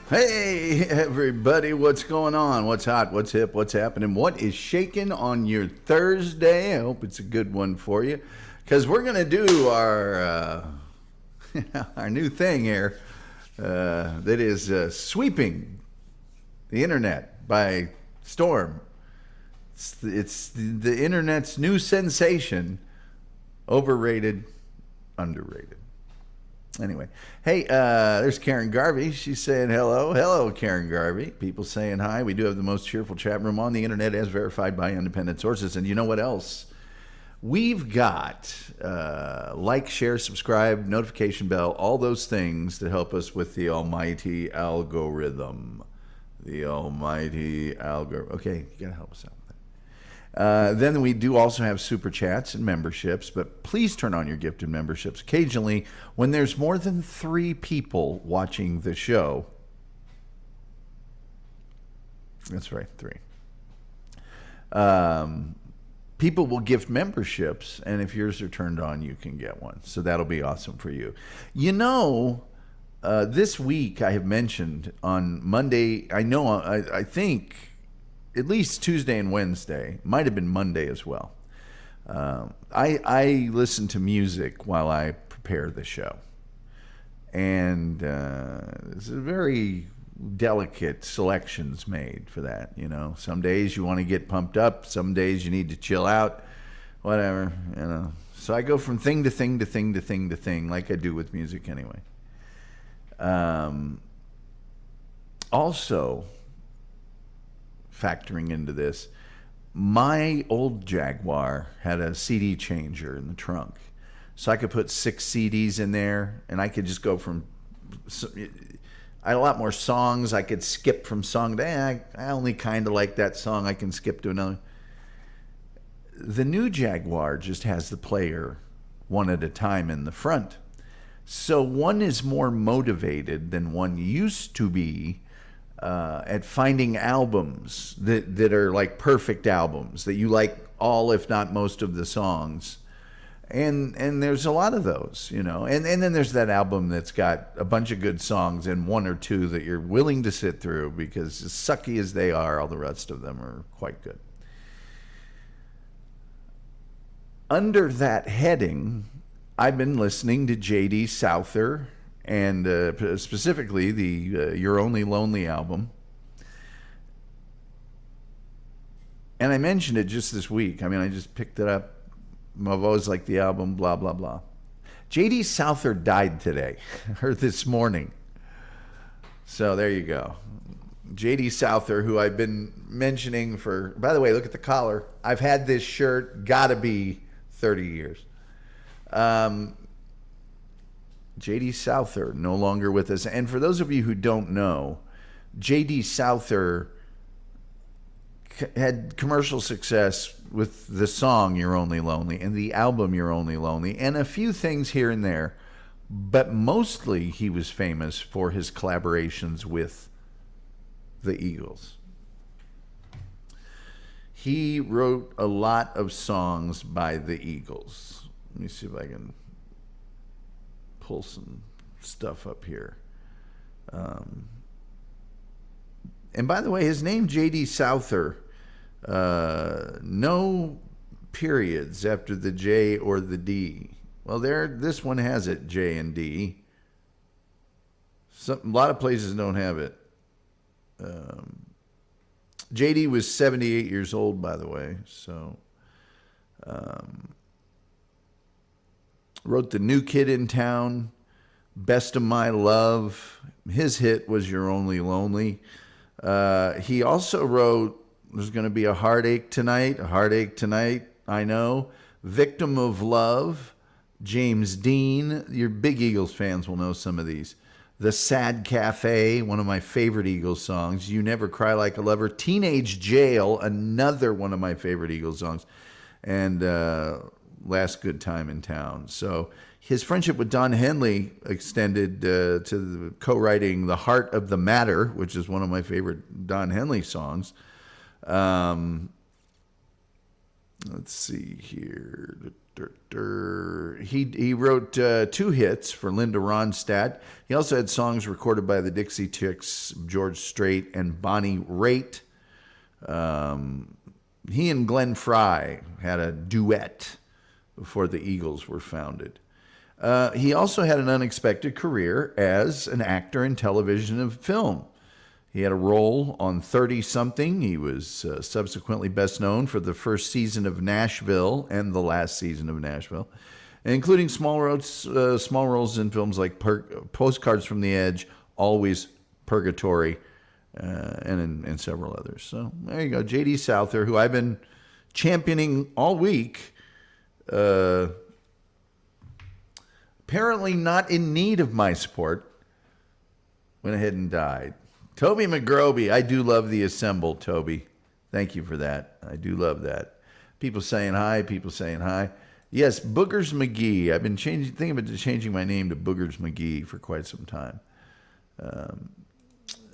Hey, everybody, what's going on? What's hot? What's hip? What's happening? What is shaking on your Thursday? I hope it's a good one for you because we're going to do our new thing here that is sweeping the internet by storm. It's the internet's new sensation, overrated, underrated. Anyway, hey, there's Karen Garvey. She's saying hello. Hello, Karen Garvey. People saying hi. We do have the most cheerful chat room on the internet as verified by independent sources. And you know what else? We've got like, share, subscribe, notification bell, all those things that help us with the almighty algorithm. The almighty algorithm. Okay, you got to help us out. Then we do also have super chats and memberships, but please turn on your gifted memberships occasionally when there's more than 3 people watching the show. That's right, 3. People will gift memberships, and if yours are turned on, you can get one. So that'll be awesome for you. You know, this week I have mentioned on Monday, I think at least Tuesday and Wednesday, might have been Monday as well. I listen to music while I prepare the show. And there's a very delicate selections made for that. You know, some days you want to get pumped up. Some days you need to chill out, whatever, you know. So I go from thing to thing to thing to thing to thing like I do with music anyway. Also, factoring into this, my old Jaguar had a CD changer in the trunk. So I could put 6 CDs in there, and I could just go from... I had a lot more songs. I could skip from song to... I only kind of like that song. I can skip to another. The new Jaguar just has the player one at a time in the front. So one is more motivated than one used to be at finding albums that are like perfect albums that you like all, if not most, of the songs, and there's a lot of those, you know, and then there's that album that's got a bunch of good songs and 1 or 2 that you're willing to sit through because as sucky as they are, all the rest of them are quite good. Under that heading, I've been listening to J.D. Souther and specifically the You're Only Lonely album. And I mentioned it just this week. I mean, I just picked it up. I've always liked the album, blah, blah, blah. J.D. Souther died today, or this morning. So there you go. J.D. Souther, who I've been mentioning for, by the way, look at the collar. I've had this shirt, gotta be 30 years. J.D. Souther, no longer with us. And for those of you who don't know, J.D. Souther had commercial success with the song You're Only Lonely and the album You're Only Lonely and a few things here and there. But mostly he was famous for his collaborations with the Eagles. He wrote a lot of songs by the Eagles. Let me see if I can pull some stuff up here. And by the way, his name, J.D. Souther, no periods after the J or the D. Well, this one has it, J and D. A lot of places don't have it. J.D. was 78 years old, by the way, so... wrote The New Kid in Town, Best of My Love. His hit was You're Only Lonely. He also wrote There's Gonna Be a Heartache Tonight, I Know, Victim of Love, James Dean. Your big Eagles fans will know some of these. The Sad Cafe, one of my favorite Eagles songs. You Never Cry Like a Lover. Teenage Jail, another one of my favorite Eagles songs. And Last Good Time in Town. So his friendship with Don Henley extended to co-writing The Heart of the Matter, which is one of my favorite Don Henley songs. Let's see here. He wrote 2 hits for Linda Ronstadt. He also had songs recorded by the Dixie Chicks, George Strait, and Bonnie Raitt. He and Glenn Frey had a duet before the Eagles were founded. He also had an unexpected career as an actor in television and film. He had a role on 30-something. He was subsequently best known for the first season of Nashville and the last season of Nashville, including small roles in films like Postcards from the Edge, Always Purgatory, and in several others. So there you go. J.D. Souther, who I've been championing all week, apparently not in need of my support, went ahead and died. Toby McGroby, I do love the Assemble, Toby. Thank you for that. I do love that. People saying hi, Yes, Boogers McGee. I've been thinking about changing my name to Boogers McGee for quite some time.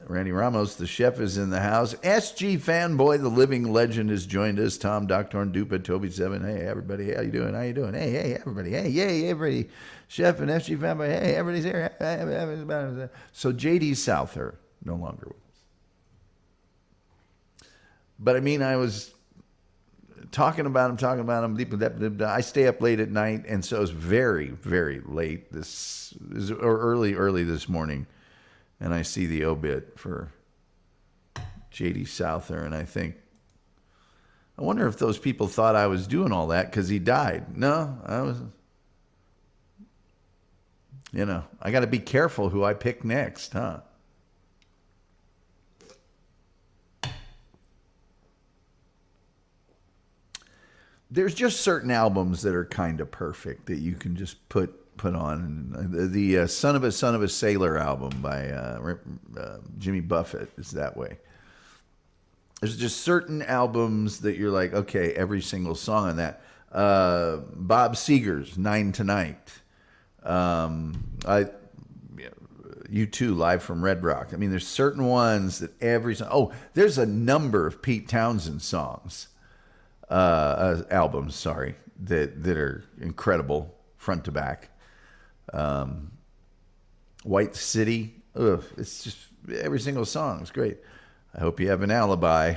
Randy Ramos, the chef, is in the house. SG Fanboy, the living legend, has joined us. Tom, Doctor Dupa, Toby7. Hey, everybody. How you doing? Hey, everybody. Hey, yay, everybody. Chef and SG Fanboy. Hey, everybody's here. So J.D. Souther, no longer with us. But I mean, I was talking about him. I stay up late at night, and so it's very, very late early this morning. And I see the obit for J.D. Souther, and I think, I wonder if those people thought I was doing all that because he died. No, I was, I got to be careful who I pick next, huh? There's just certain albums that are kind of perfect that you can just put on. The Son of a Sailor album by Jimmy Buffett is that way. There's just certain albums that you're like, okay, every single song on that. Bob Seger's Nine Tonight. U2 Live from Red Rock. I mean, there's certain ones that every song. Oh, there's a number of Pete Townsend songs, albums, sorry, that are incredible front to back. White City. It's just every single song is great. I hope you have an alibi.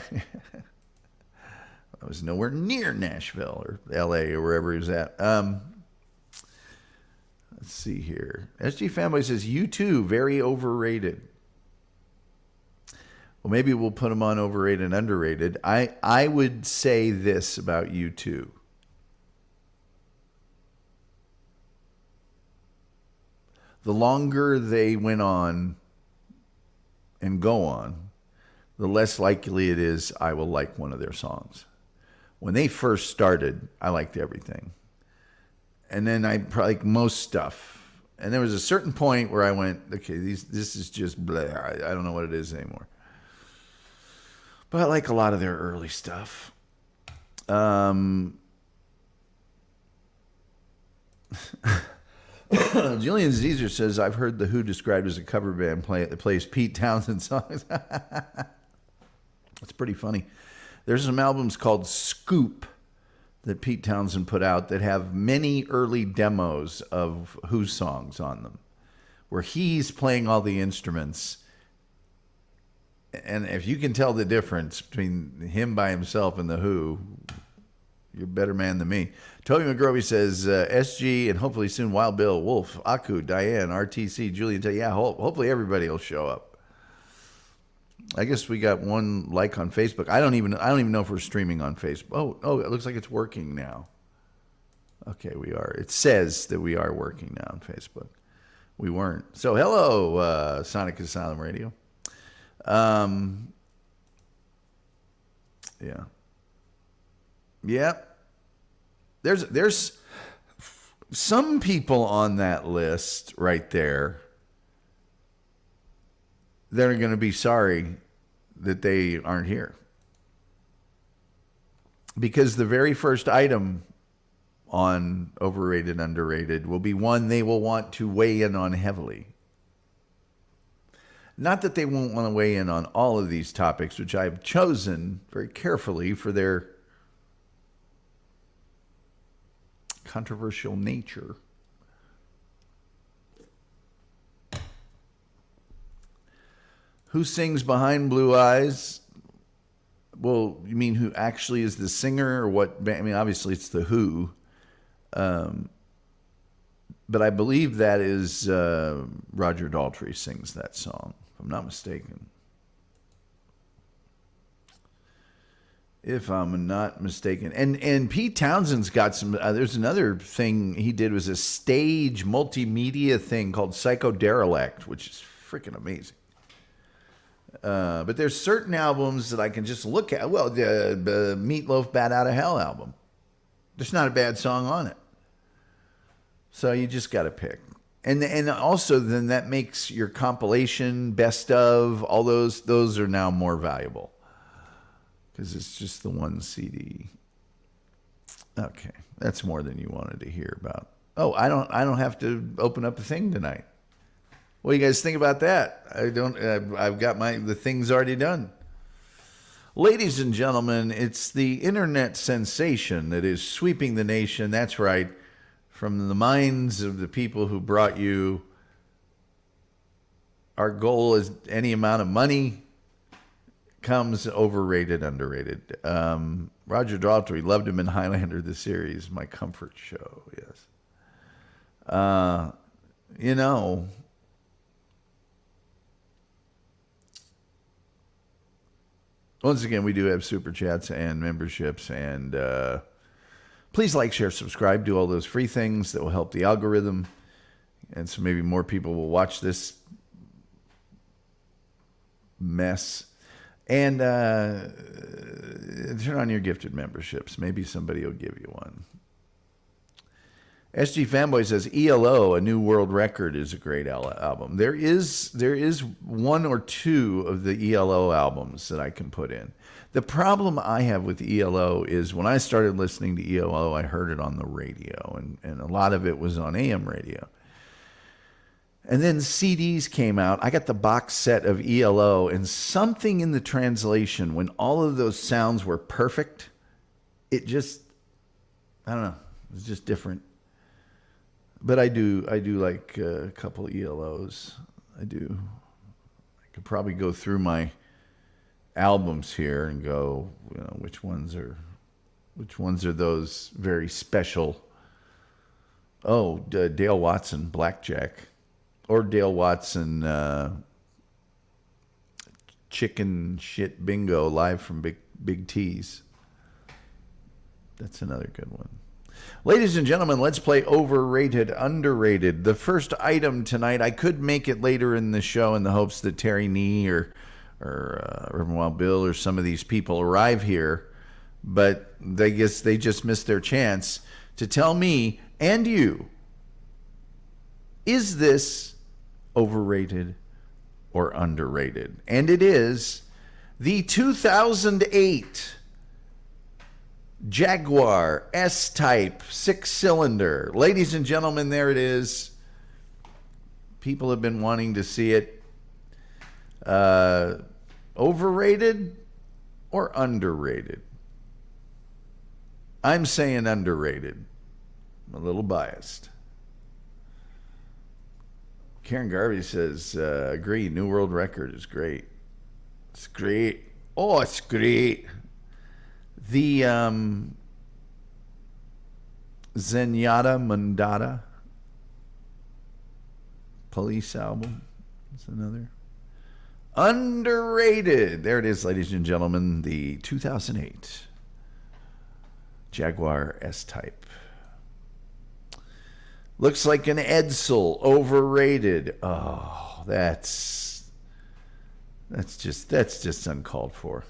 I was nowhere near Nashville or LA or wherever he was at. Let's see here. SG Fanboy says U2 very overrated. Well, maybe we'll put them on overrated and underrated. I would say this about U2. The longer they went on and go on, the less likely it is I will like one of their songs. When they first started, I liked everything. And then I like most stuff. And there was a certain point where I went, okay, this is just blah. I don't know what it is anymore. But I like a lot of their early stuff. Julian Zezer says, I've heard The Who described as a cover band that plays Pete Townsend songs. That's pretty funny. There's some albums called Scoop that Pete Townsend put out that have many early demos of Who songs on them, where he's playing all the instruments. And if you can tell the difference between him by himself and The Who, you're a better man than me. Toby McGroby says, SG and hopefully soon Wild Bill, Wolf, Aku, Diane, RTC, Julian. Yeah, hopefully everybody will show up. I guess we got one like on Facebook. I don't even know if we're streaming on Facebook. Oh, it looks like it's working now. Okay, we are. It says that we are working now on Facebook. We weren't. So hello, Sonic Asylum Radio. Yeah. Yep. There's some people on that list right there that are going to be sorry that they aren't here. Because the very first item on Overrated, Underrated will be one they will want to weigh in on heavily. Not that they won't want to weigh in on all of these topics, which I've chosen very carefully for their controversial nature. Who sings Behind Blue Eyes? Well, you mean who actually is the singer or what? I mean, obviously it's the Who. But I believe that is Roger Daltrey sings that song, if I'm not mistaken. If I'm not mistaken. And Pete Townshend's got some, there's another thing he did, was a stage multimedia thing called Psychoderelict, which is freaking amazing. But there's certain albums that I can just look at. Well, the Meatloaf Bat Out of Hell album. There's not a bad song on it. So you just got to pick. And also then that makes your compilation, best of, all those are now more valuable. Because it's just the one CD. Okay, that's more than you wanted to hear about. Oh, I don't have to open up a thing tonight. What do you guys think about that? I've got the things already done. Ladies and gentlemen, it's the internet sensation that is sweeping the nation. That's right. From the minds of the people who brought you. Our goal is any amount of money comes overrated, underrated. Roger Daltrey, loved him in Highlander, the series, my comfort show, yes. You know, once again, we do have super chats and memberships, and please like, share, subscribe, do all those free things that will help the algorithm, and so maybe more people will watch this mess. And turn on your gifted memberships. Maybe somebody will give you one. SG Fanboy says ELO, A New World Record, is a great album. There is one or two of the ELO albums that I can put in. The problem I have with ELO is when I started listening to ELO, I heard it on the radio, and a lot of it was on AM radio. And then CDs came out. I got the box set of ELO, and something in the translation, when all of those sounds were perfect, it just, I don't know, it was just different. But I do like a couple of ELOs. I do. I could probably go through my albums here and go, you know, which ones are those very special. Oh, Dale Watson, Blackjack. Or Dale Watson, Chicken Shit Bingo, live from Big T's. That's another good one. Ladies and gentlemen, let's play Overrated, Underrated. The first item tonight, I could make it later in the show in the hopes that Terry Nee or Reverend Wild Bill or some of these people arrive here, but they guess they just missed their chance to tell me and you, is this overrated or underrated? And it is the 2008 Jaguar S-Type 6-cylinder. Ladies and gentlemen, there it is. People have been wanting to see it. Overrated or underrated? I'm saying underrated. I'm a little biased. Karen Garvey says, agree, New World Record is great. It's great. Oh, it's great. The Zenyatta Mundata Police album is another. Underrated. There it is, ladies and gentlemen. The 2008 Jaguar S-Type. Looks like an Edsel. Overrated. Oh, that's just uncalled for.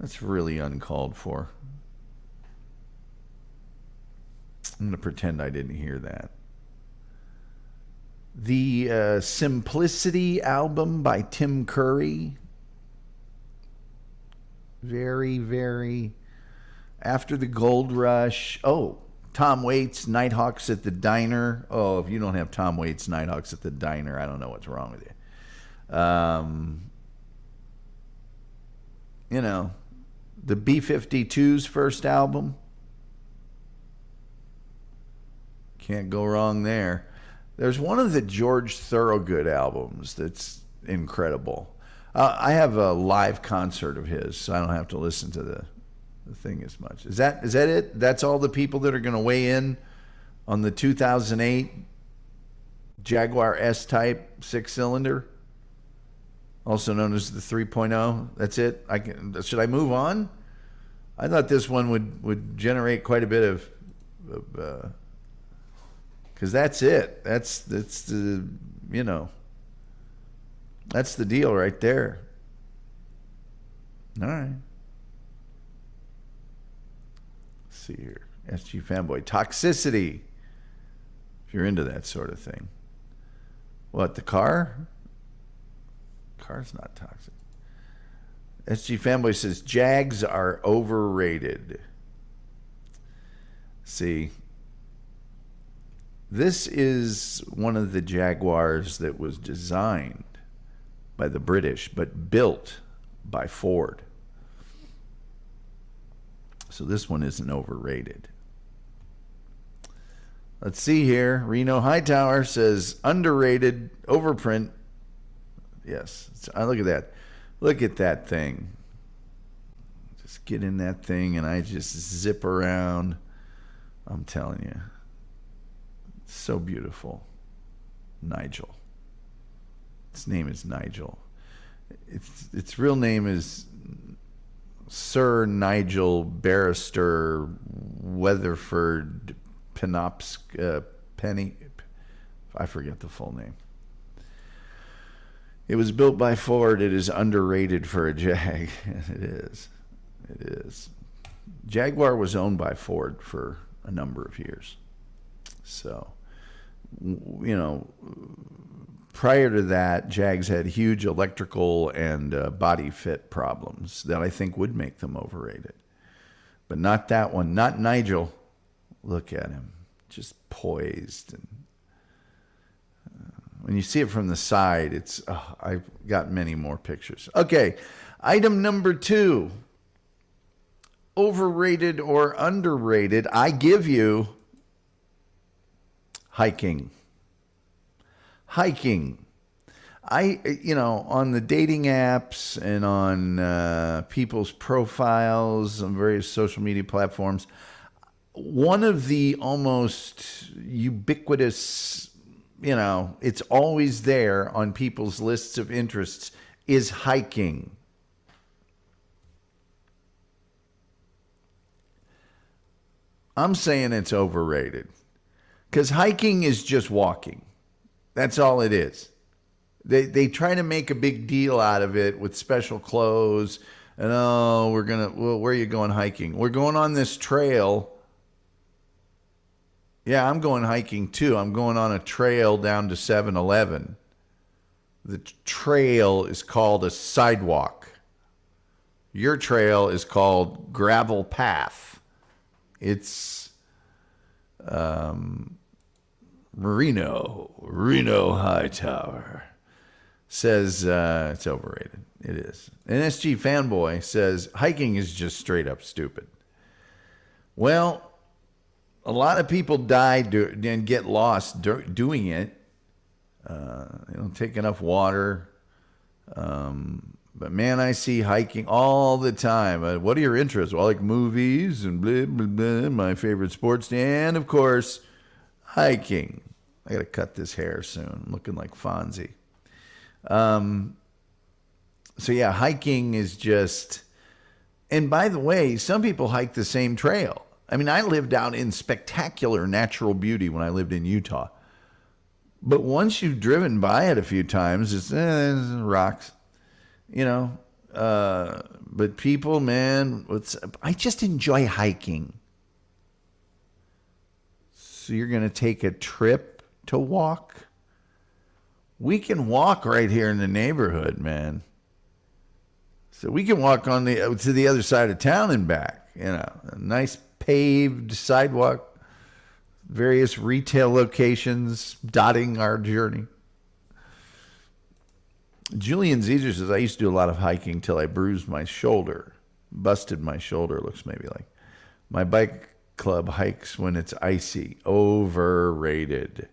That's really uncalled for. I'm going to pretend I didn't hear that. The Simplicity album by Tim Curry. Very, very. After the Gold Rush. Oh, Tom Waits, Nighthawks at the Diner. Oh, if you don't have Tom Waits, Nighthawks at the Diner, I don't know what's wrong with you. You know, the B-52's first album. Can't go wrong there. There's one of the George Thorogood albums that's incredible. I have a live concert of his, so I don't have to listen to the thing as much. Is that it? That's all the people that are going to weigh in on the 2008 Jaguar S-Type 6-cylinder, also known as the 3.0. That's it? Should I move on? I thought this one would generate quite a bit of because that's it. That's the, you know, that's the deal right there. All right. Let's see here. SG Fanboy. Toxicity. If you're into that sort of thing. What, the car? Car's not toxic. SG Fanboy says Jags are overrated. See, this is one of the Jaguars that was designed by the British, but built by Ford. So this one isn't overrated. Let's see here. Reno Hightower says underrated, overprint. Yes, look at that. Look at that thing. Just get in that thing and I just zip around. I'm telling you. It's so beautiful. Nigel. Its name is Nigel. Its real name is Sir Nigel Barrister Weatherford Penny. I forget the full name. It was built by Ford. It is underrated for a Jag. It is. It is. Jaguar was owned by Ford for a number of years. So, you know, prior to that, Jags had huge electrical and body fit problems that I think would make them overrated. But not that one. Not Nigel. Look at him. Just poised. And when you see it from the side, it's... I've got many more pictures. Okay. Item number 2. Overrated or underrated. I give you hiking. Hiking. On the dating apps and on people's profiles on various social media platforms, one of the almost ubiquitous, it's always there on people's lists of interests is hiking. I'm saying it's overrated because hiking is just walking. That's all it is. They try to make a big deal out of it with special clothes and where are you going hiking? We're going on this trail. Yeah, I'm going hiking too. I'm going on a trail down to 7-Eleven. The trail is called a sidewalk. Your trail is called gravel path. It's Reno Hightower says it's overrated. It is. And SG Fanboy says hiking is just straight up stupid. Well, a lot of people die and get lost doing it. They don't take enough water. But man, I see hiking all the time. What are your interests? Well, I like movies and blah, blah, blah. My favorite sports. And, of course, hiking. I got to cut this hair soon. I'm looking like Fonzie. So, yeah, hiking is just... And, by the way, some people hike the same trail. I mean, I lived out in spectacular natural beauty when I lived in Utah. But once you've driven by it a few times, it's rocks. But people, man, I just enjoy hiking. So you're going to take a trip to walk? We can walk right here in the neighborhood, man. So we can walk to the other side of town and back. A nice paved sidewalk, various retail locations dotting our journey. Julian Zezer says, I used to do a lot of hiking till I bruised my shoulder. Busted my shoulder, looks maybe like. My bike club hikes when it's icy. Overrated.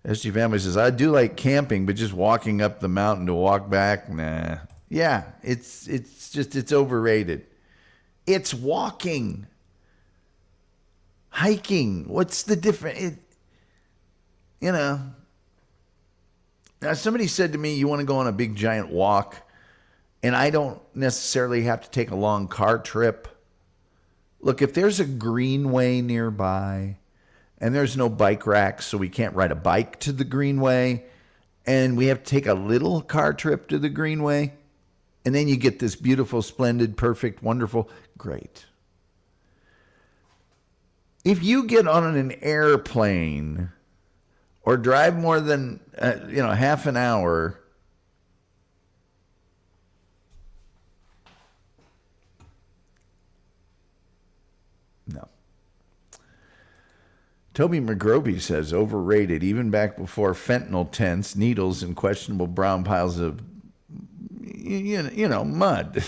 SG Family says, I do like camping, but just walking up the mountain to walk back, nah. Yeah, it's overrated. It's walking. Hiking. What's the difference? Now somebody said to me, you want to go on a big giant walk, and I don't necessarily have to take a long car trip. Look, if there's a greenway nearby and there's no bike racks, so we can't ride a bike to the greenway, and we have to take a little car trip to the greenway, and then you get this beautiful, splendid, perfect, wonderful, great. If you get on an airplane or drive more than half an hour, no. Toby McGroby says, overrated, even back before fentanyl tents, needles, and questionable brown piles of, mud.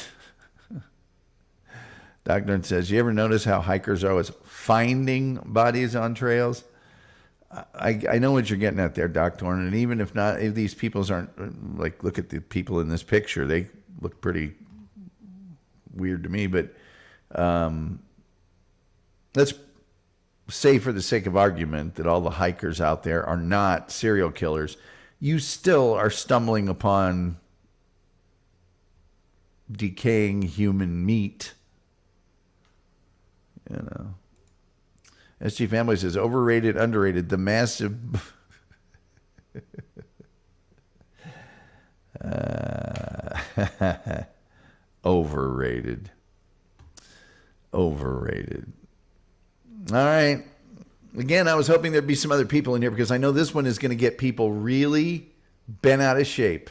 Doctor says, you ever notice how hikers are always finding bodies on trails? I know what you're getting at there, Doc Thorne, and even if not, if these peoples aren't, like, look at the people in this picture. They look pretty weird to me, but let's say for the sake of argument that all the hikers out there are not serial killers. You still are stumbling upon decaying human meat. SG Family says, overrated, underrated, the massive... Overrated. Overrated. All right. Again, I was hoping there'd be some other people in here because I know this one is going to get people really bent out of shape.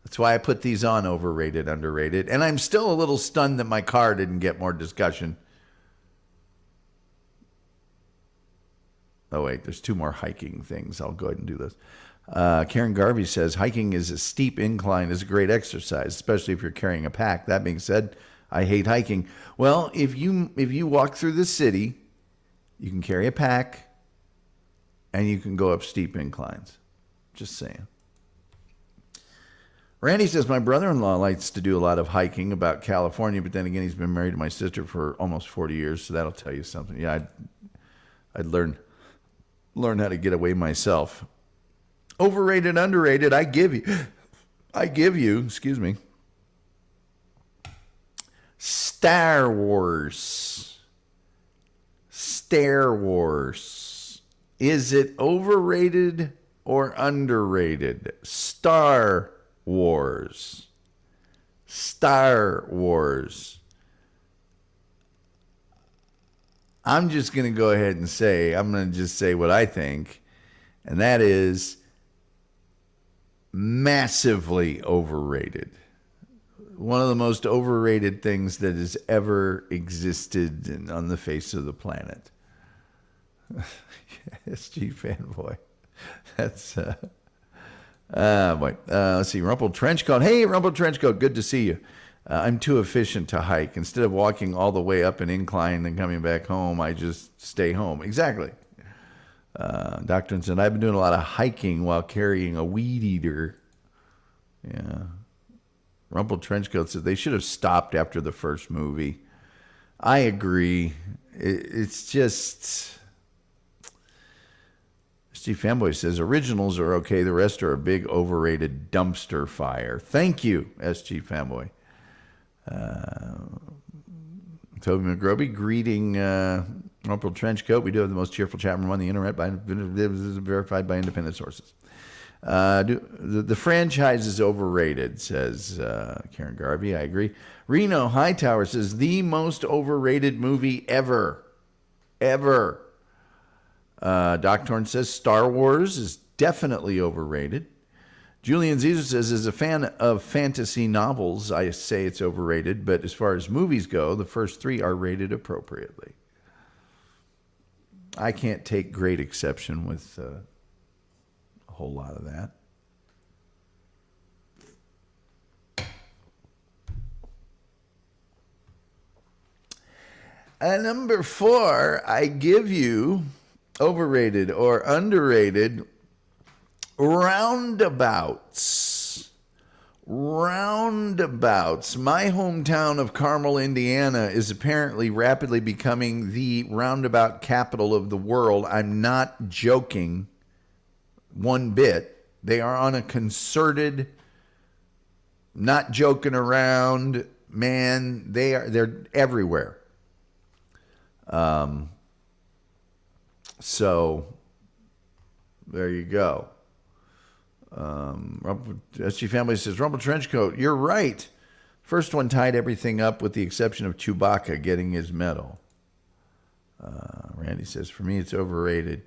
That's why I put these on overrated, underrated. And I'm still a little stunned that my car didn't get more discussion. Oh, wait, there's two more hiking things. I'll go ahead and do this. Karen Garvey says, hiking is a steep incline is a great exercise, especially if you're carrying a pack. That being said, I hate hiking. Well, if you walk through the city, you can carry a pack, and you can go up steep inclines. Just saying. Randy says, my brother-in-law likes to do a lot of hiking about California, but then again, he's been married to my sister for almost 40 years, so that'll tell you something. Yeah, I'd learn how to get away myself. Overrated, underrated, I give you, excuse me, Star Wars. Star Wars. Is it overrated or underrated? Star Wars. Star Wars. I'm just going to go ahead and say, I'm going to just say what I think, and that is massively overrated. One of the most overrated things that has ever existed on the face of the planet. SG fanboy. That's, boy. Let's see. Rumpled Trenchcoat. Hey, Rumpled Trenchcoat. Good to see you. I'm too efficient to hike. Instead of walking all the way up an incline and coming back home, I just stay home. Exactly. Doctor said, I've been doing a lot of hiking while carrying a weed eater. Yeah. Rumpled Trenchcoat said they should have stopped after the first movie. I agree. It's just... Steve Fanboy says, originals are okay. The rest are a big overrated dumpster fire. Thank you, SG Fanboy. Toby McGroby greeting Rumpled Trenchcoat. We do have the most cheerful chat room on the internet, verified by independent sources. The franchise is overrated, says Karen Garvey. I agree. Reno Hightower says, the most overrated movie ever. Ever. Doc Torn says, Star Wars is definitely overrated. Julian Caesar says, as a fan of fantasy novels, I say it's overrated, but as far as movies go, the first three are rated appropriately. I can't take great exception with a whole lot of that. Number 4, I give you overrated or underrated roundabouts. Roundabouts. My hometown of Carmel, Indiana is apparently rapidly becoming the roundabout capital of the world. I'm not joking one bit. They are on a concerted, not joking around, man, they're everywhere. So there you go. SG Family says, Rumble Trenchcoat, you're right. First one tied everything up with the exception of Chewbacca getting his medal. Randy says, for me, it's overrated.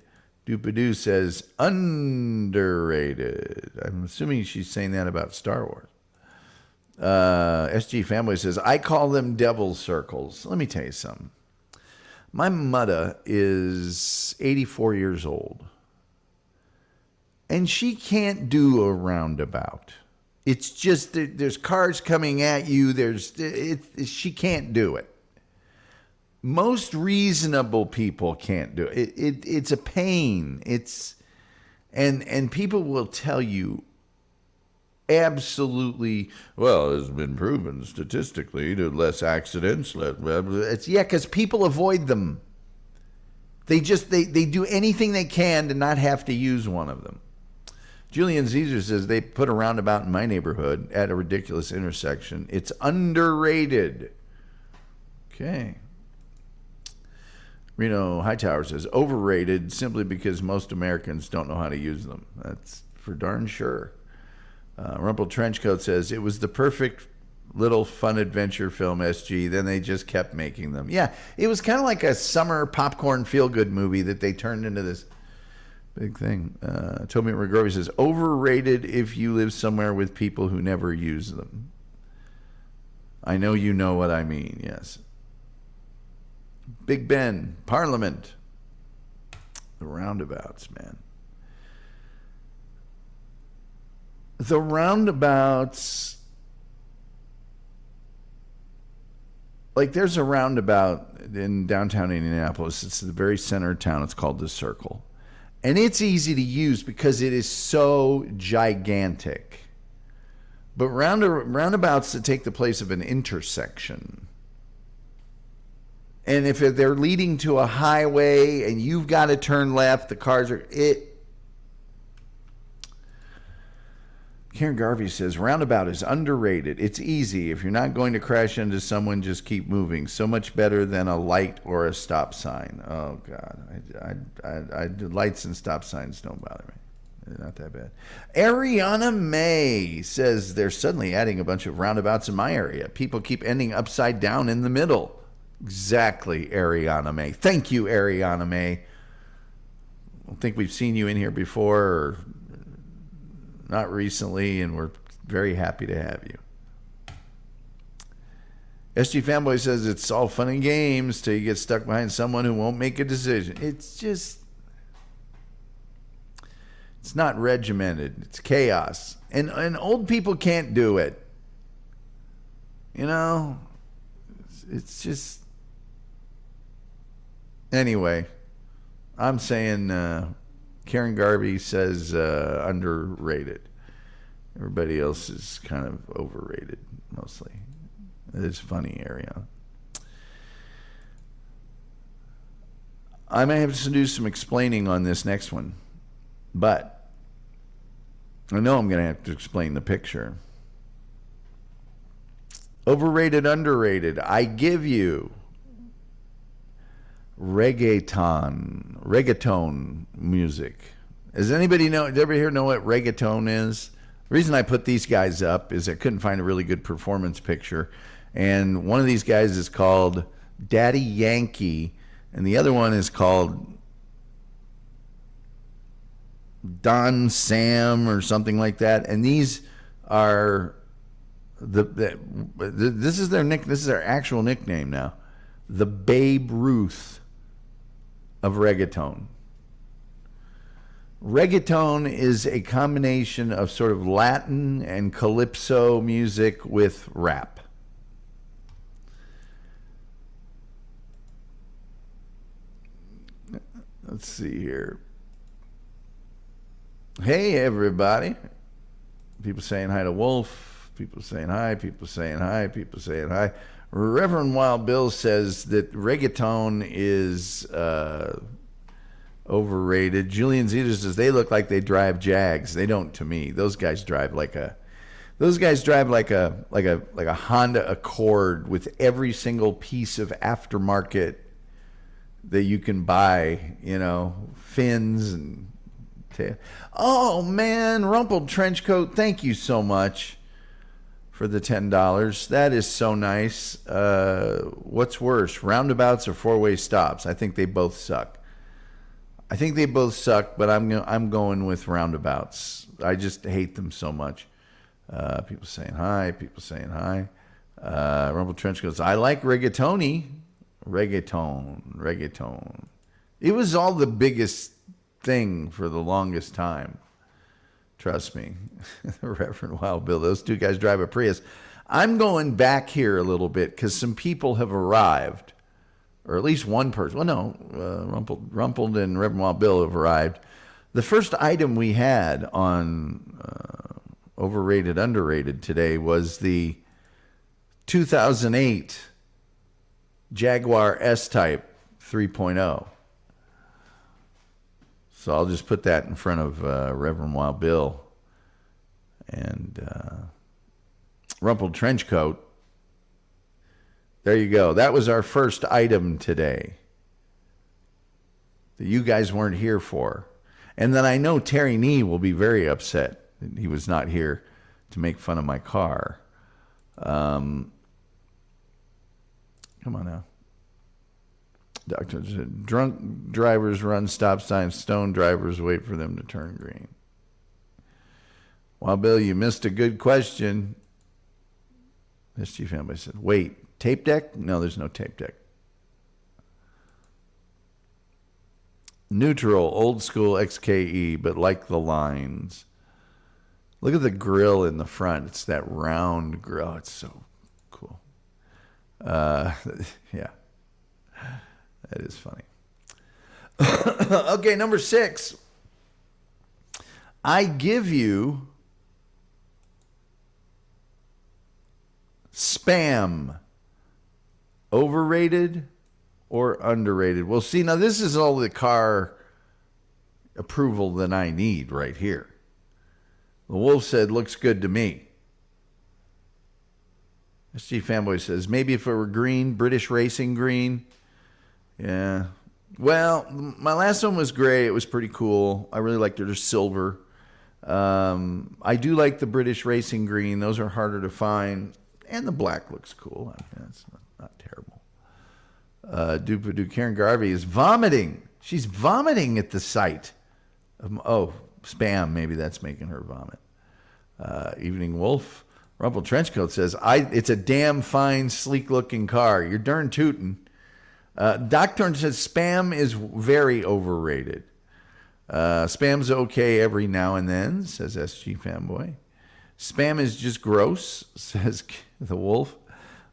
Doopadoo says, underrated. I'm assuming she's saying that about Star Wars. SG Family says, I call them devil circles. Let me tell you something. My mother is 84 years old. And she can't do a roundabout. It's just there's cars coming at you. She can't do it. Most reasonable people can't do it. It's a pain. And people will tell you absolutely, well, it's been proven statistically to less accidents. Because people avoid them. They do anything they can to not have to use one of them. Julian Caesar says they put a roundabout in my neighborhood at a ridiculous intersection. It's underrated. Okay. Reno Hightower says overrated simply because most Americans don't know how to use them. That's for darn sure. Rumple Trenchcoat says it was the perfect little fun adventure film, SG. Then they just kept making them. Yeah, it was kind of like a summer popcorn feel-good movie that they turned into this big thing. Toby McGrovey says, overrated if you live somewhere with people who never use them. I know you know what I mean, yes. Big Ben, Parliament. The roundabouts, man. The roundabouts, like there's a roundabout in downtown Indianapolis. It's the very center of town. It's called the Circle. And it's easy to use because it is so gigantic. But roundabouts that take the place of an intersection. And if they're leading to a highway and you've got to turn left, the cars are... Karen Garvey says, roundabout is underrated. It's easy. If you're not going to crash into someone, just keep moving. So much better than a light or a stop sign. Oh, God. Lights and stop signs don't bother me. They're not that bad. Ariana May says they're suddenly adding a bunch of roundabouts in my area. People keep ending upside down in the middle. Exactly, Ariana May. Thank you, Ariana May. I don't think we've seen you in here before or not recently, and we're very happy to have you. SG Fanboy says it's all fun and games till you get stuck behind someone who won't make a decision. It's not regimented. It's chaos. And old people can't do it. You know? It's just... Anyway, I'm saying... Karen Garvey says underrated. Everybody else is kind of overrated, mostly. It's funny area. I may have to do some explaining on this next one, but I know I'm going to have to explain the picture. Overrated, underrated. I give you reggaeton music. Does anybody know? Did everybody here know what reggaeton is? The reason I put these guys up is I couldn't find a really good performance picture, and one of these guys is called Daddy Yankee, and the other one is called Don Sam or something like that. And these are this is their actual nickname now, the Babe Ruth of reggaeton. Reggaeton is a combination of sort of Latin and calypso music with rap. Let's see here. Hey, everybody. People saying hi to Wolf. People saying hi. People saying hi. People saying hi. Reverend Wild Bill says that reggaeton is overrated. Julian Zeta says they look like they drive Jags. They don't to me. Those guys drive like a Honda Accord with every single piece of aftermarket that you can buy, fins and tail. Oh man, Rumpled Trenchcoat, thank you so much for the $10. That is so nice. What's worse, roundabouts or four-way stops? I think they both suck. But I'm going with roundabouts. I just hate them so much. People saying hi. Rumble Trench goes, I like reggaeton. It was all the biggest thing for the longest time. Trust me. Reverend Wild Bill, those two guys drive a Prius. I'm going back here a little bit because some people have arrived, or at least one person. Well, no, Rumpled and Reverend Wild Bill have arrived. The first item we had on Overrated, Underrated today was the 2008 Jaguar S-Type 3.0. So I'll just put that in front of Reverend Wild Bill and Rumpled Trenchcoat. There you go. That was our first item today that you guys weren't here for. And then I know Terry Nee will be very upset that he was not here to make fun of my car. Come on now. Doctor said, drunk drivers run stop signs, stone drivers wait for them to turn green. Well, Bill, you missed a good question. SG Fanboy said, wait, tape deck? No, there's no tape deck. Neutral, old school XKE, but like the lines. Look at the grill in the front. It's that round grill. It's so cool. Yeah. That is funny. Okay, number 6. I give you Spam. Overrated or underrated? Well, see, now this is all the car approval that I need right here. The Wolf said, looks good to me. SG Fanboy says, maybe if it were green, British Racing green. Yeah. Well, my last one was gray. It was pretty cool. I really liked it. Or silver. I do like the British Racing green. Those are harder to find. And the black looks cool. That's not terrible. Karen Garvey is vomiting. She's vomiting at the sight. Spam. Maybe that's making her vomit. Evening Wolf. Rumple Trenchcoat says, it's a damn fine, sleek-looking car. You're darn tootin'. Doc Turn says Spam is very overrated. Spam's okay every now and then, says SG Fanboy. Spam is just gross, says the Wolf.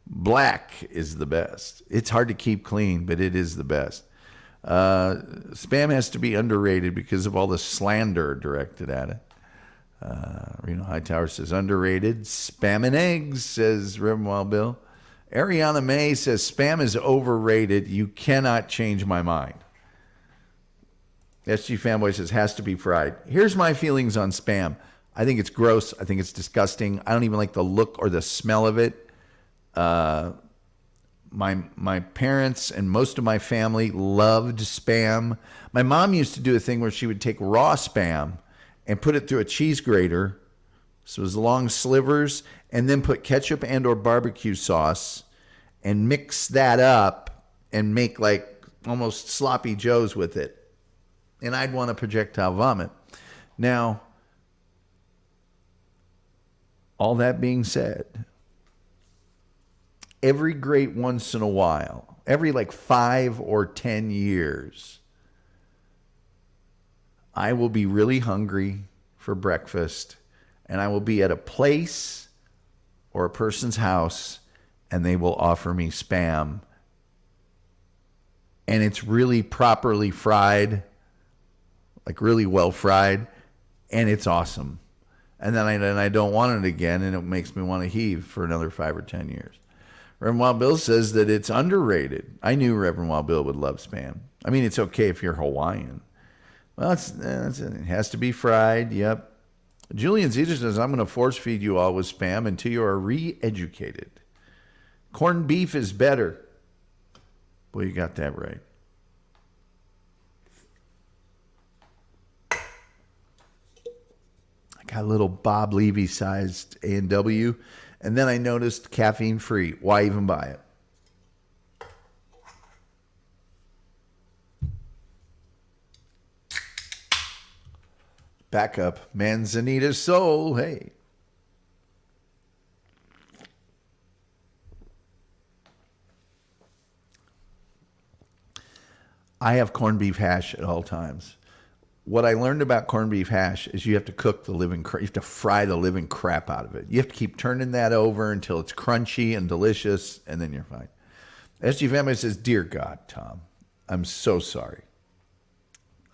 Black is the best. It's hard to keep clean, but it is the best. Spam has to be underrated because of all the slander directed at it. Reno Hightower says underrated. Spam and eggs, says Reverend Wild Bill. Ariana May says Spam is overrated. You cannot change my mind. SG Fanboy says has to be fried. Here's my feelings on Spam. I think it's gross. I think it's disgusting. I don't even like the look or the smell of it. My parents and most of my family loved Spam. My mom used to do a thing where she would take raw Spam and put it through a cheese grater. So it was long slivers, and then put ketchup and or barbecue sauce and mix that up and make like almost sloppy joes with it. And I'd want a projectile vomit. Now, all that being said, every great once in a while, every like 5 or 10 years, I will be really hungry for breakfast, and I will be at a place or a person's house, and they will offer me Spam. And it's really properly fried, like really well fried, and it's awesome. And then I don't want it again, and it makes me want to heave for another 5 or 10 years. Reverend Wild Bill says that it's underrated. I knew Reverend Wild Bill would love Spam. I mean, it's okay if you're Hawaiian. Well, it has to be fried. Yep. Julian Caesar says, I'm going to force feed you all with Spam until you are re-educated. Corned beef is better. Boy, you got that right. I got a little Bob Levy-sized A&W, and then I noticed caffeine-free. Why even buy it? Back up. Manzanita Soul. Hey. I have corned beef hash at all times. What I learned about corned beef hash is you have to cook you have to fry the living crap out of it. You have to keep turning that over until it's crunchy and delicious, and then you're fine. SG Family says, Dear God, Tom, I'm so sorry.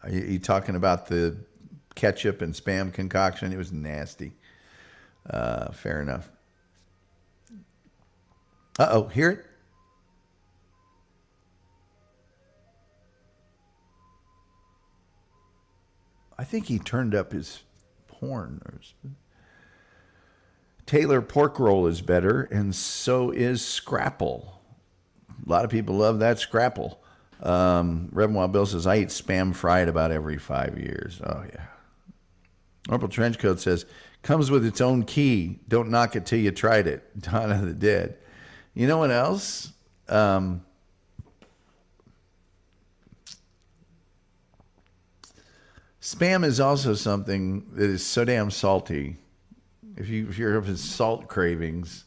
Are you talking about the ketchup and Spam concoction? It was nasty. Fair enough. Uh-oh, hear it? I think he turned up his horn. Taylor pork roll is better, and so is scrapple. A lot of people love that scrapple. Reverend Wild Bill says, I eat Spam fried about every 5 years. Oh, yeah. Purple Trenchcoat says, comes with its own key. Don't knock it till you tried it. Dawn of the Dead. You know what else? Spam is also something that is so damn salty. If you're of his salt cravings,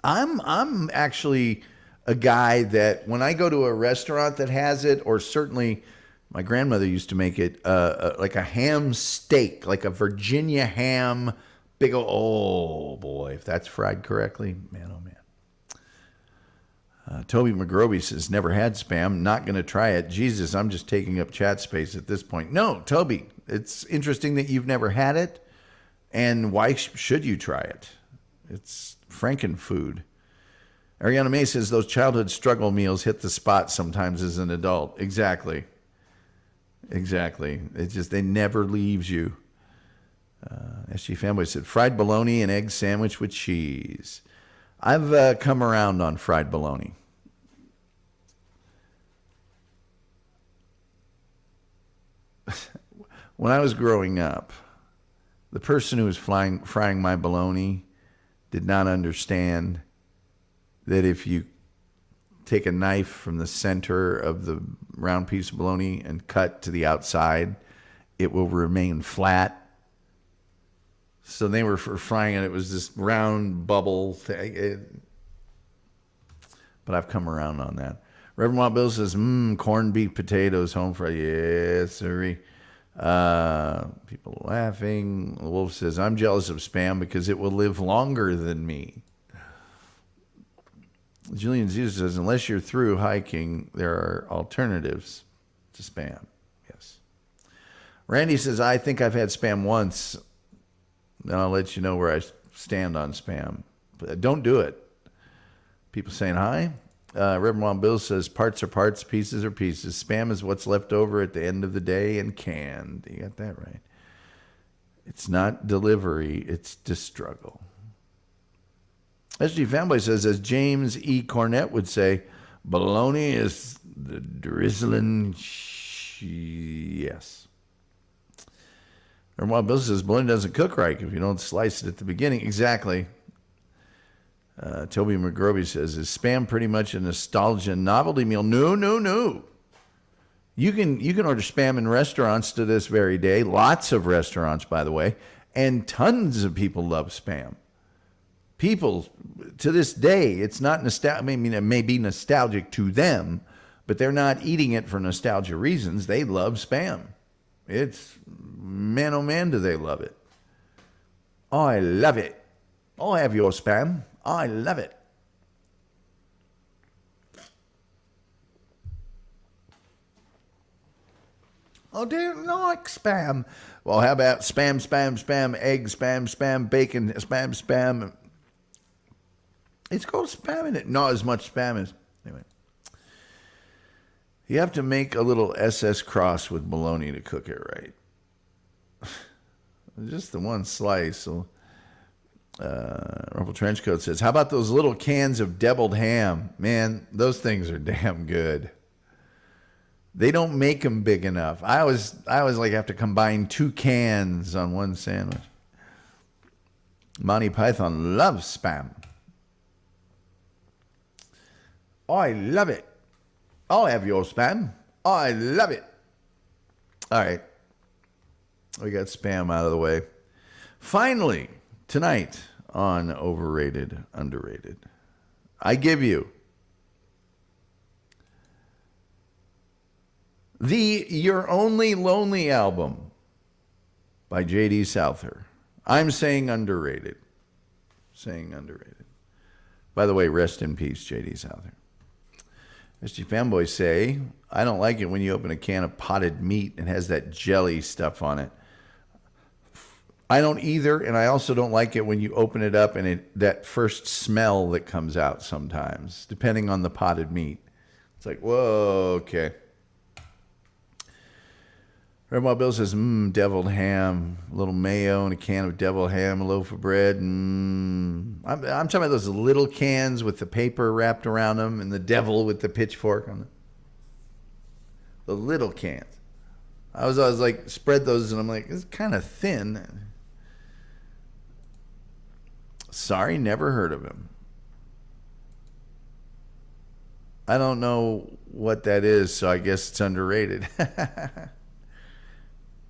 I'm actually a guy that when I go to a restaurant that has it, or certainly my grandmother used to make it, like a ham steak, like a Virginia ham, big oh boy, if that's fried correctly, man, oh man. Toby McGrovey says, never had Spam, not going to try it. Jesus, I'm just taking up chat space at this point. No, Toby, it's interesting that you've never had it, and why should you try it? It's Frankenfood. Ariana May says, those childhood struggle meals hit the spot sometimes as an adult. Exactly. It's just, they never leaves you. SG Fanboy said, fried bologna and egg sandwich with cheese. I've come around on fried bologna. When I was growing up, the person who was frying my bologna did not understand that if you take a knife from the center of the round piece of bologna and cut to the outside, it will remain flat. So they were frying it. It was this round bubble thing. But I've come around on that. Reverend Wild Bill says, corned beef, potatoes, home fried. Yes, sirree. People laughing. The Wolf says, I'm jealous of Spam because it will live longer than me. Julian Zeus says, unless you're through hiking, there are alternatives to Spam. Yes. Randy says, I think I've had Spam once. And I'll let you know where I stand on Spam. But don't do it. People saying hi. Reverend Juan Bill says, parts are parts, pieces are pieces. Spam is what's left over at the end of the day and canned. You got that right. It's not delivery, it's to struggle. SG Fanboy says, as James E. Cornett would say, bologna is the drizzling yes. And while Bill says, bologna doesn't cook right if you don't slice it at the beginning. Exactly. Toby McGrovey says, is Spam pretty much a nostalgia novelty meal? No. You can order Spam in restaurants to this very day. Lots of restaurants, by the way. And tons of people love Spam. People, to this day, it's not nostalgic. I mean, it may be nostalgic to them, but they're not eating it for nostalgia reasons. They love Spam. It's, man, oh man, do they love it. I love it. I'll have your Spam. I love it. Oh, do you like spam? Well, how about spam, spam, spam, egg, spam, spam, bacon, spam, spam? It's called spam in it. Not as much spam as... Anyway. You have to make a little SS cross with bologna to cook it right. Just the one slice. So, Rumple Trenchcoat says, how about those little cans of deviled ham? Man, those things are damn good. They don't make them big enough. I always like have to combine 2 cans on one sandwich. Monty Python loves spam. I love it. I'll have your spam. I love it. All right. We got spam out of the way. Finally, tonight on Overrated, Underrated, I give you the You're Only Lonely album by J.D. Souther. I'm saying underrated. Saying underrated. By the way, rest in peace, J.D. Souther. Mr. Fanboys say, I don't like it when you open a can of potted meat and has that jelly stuff on it. I don't either, and I also don't like it when you open it up and that first smell that comes out sometimes, depending on the potted meat. It's like, whoa, okay. Red Wild Bill says, deviled ham, a little mayo and a can of deviled ham, a loaf of bread. I'm talking about those little cans with the paper wrapped around them and the devil with the pitchfork on them. The little cans. I was like, spread those, and I'm like, it's kind of thin. Sorry, never heard of him. I don't know what that is, so I guess it's underrated.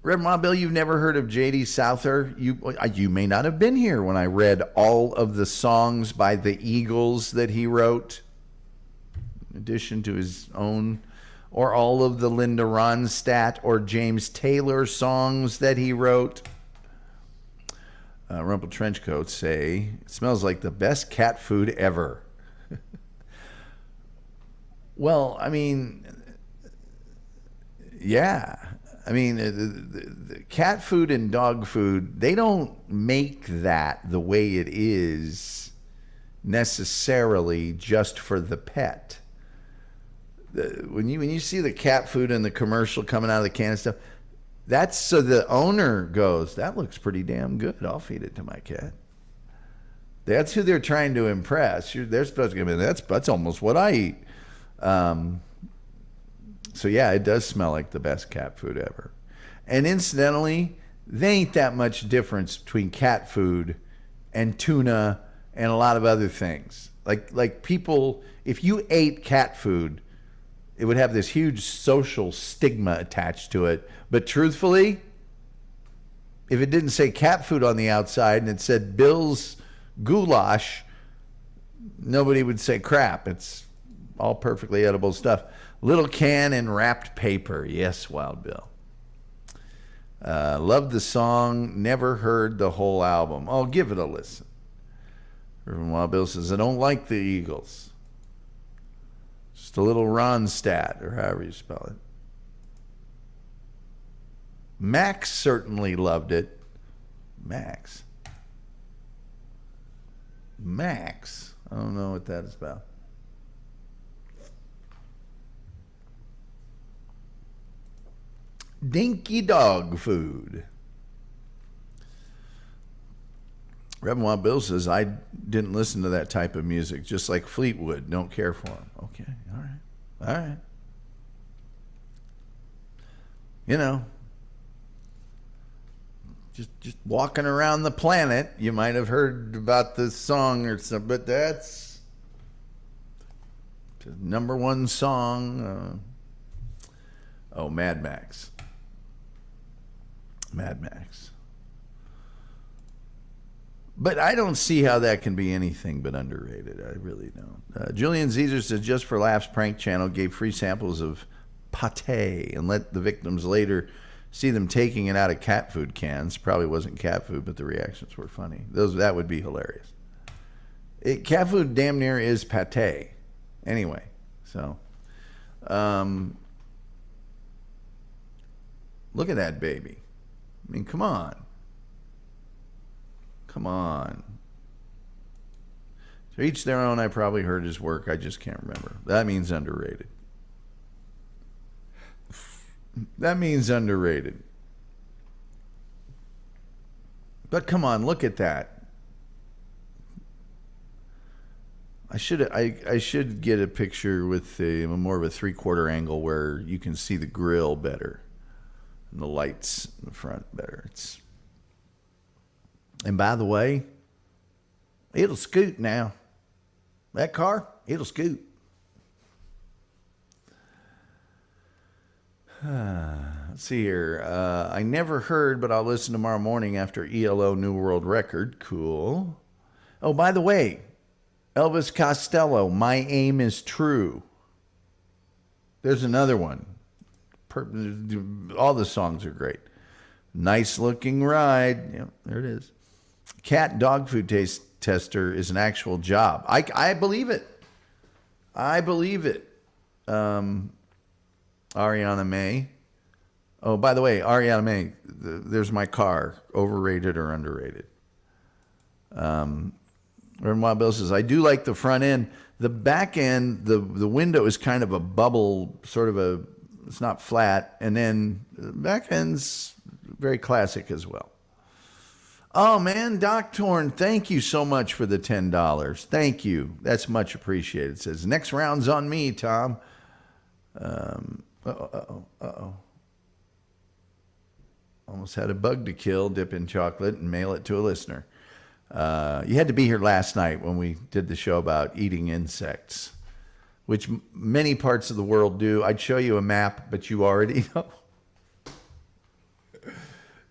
Red Wild Bill, you've never heard of J.D. Souther? You may not have been here when I read all of the songs by the Eagles that he wrote, in addition to his own, or all of the Linda Ronstadt or James Taylor songs that he wrote. Rumple Trenchcoats say, it smells like the best cat food ever. Well, I mean, yeah. I mean, the cat food and dog food, they don't make that the way it is necessarily just for the pet. When you see the cat food in the commercial coming out of the can and stuff, that's so the owner goes, that looks pretty damn good. I'll feed it to my cat. That's who they're trying to impress. They're supposed to give me that's almost what I eat. So yeah, it does smell like the best cat food ever. And incidentally, there ain't that much difference between cat food and tuna and a lot of other things. Like people, if you ate cat food, it would have this huge social stigma attached to it. But truthfully, if it didn't say cat food on the outside and it said Bill's goulash, nobody would say crap. It's all perfectly edible stuff. Little can in wrapped paper. Yes, Wild Bill. Love the song. Never heard the whole album. Oh, give it a listen. Wild Bill says, I don't like the Eagles. Just a little Ronstadt, or however you spell it. Max certainly loved it. Max. I don't know what that is about. Dinky dog food. Reverend Wild Bill says, I didn't listen to that type of music, just like Fleetwood. Don't care for him. Okay, all right. You know, just walking around the planet, you might have heard about this song or something, but that's the number one song. Mad Max. But I don't see how that can be anything but underrated. I really don't. Julian Caesar says, just for laughs, Prank Channel gave free samples of pate and let the victims later see them taking it out of cat food cans. Probably wasn't cat food, but the reactions were funny. That would be hilarious. Cat food damn near is pate. Anyway, so... Look at that baby. I mean, come on. Come on. To each their own. I probably heard his work. I just can't remember. That means underrated. That means underrated. But come on, look at that. I should get a picture with a more of a 3/4 angle where you can see the grill better and the lights in the front better. And by the way, it'll scoot now. That car, it'll scoot. Let's see here. I never heard, but I'll listen tomorrow morning after ELO New World Record. Cool. Oh, by the way, Elvis Costello, My Aim is True. There's another one. All the songs are great. Nice looking ride. Yep, there it is. Cat dog food tester is an actual job. I believe it. I believe it. Ariana May. Oh, by the way, Ariana May, there's my car. Overrated or underrated? Reverend Wild Bill says, I do like the front end. The back end, the window is kind of a bubble, sort of it's not flat. And then the back end's very classic as well. Oh, man, Doc Torn, thank you so much for the $10. Thank you. That's much appreciated. It says, next round's on me, Tom. Almost had a bug to kill, dip in chocolate, and mail it to a listener. You had to be here last night when we did the show about eating insects, which many parts of the world do. I'd show you a map, but you already know.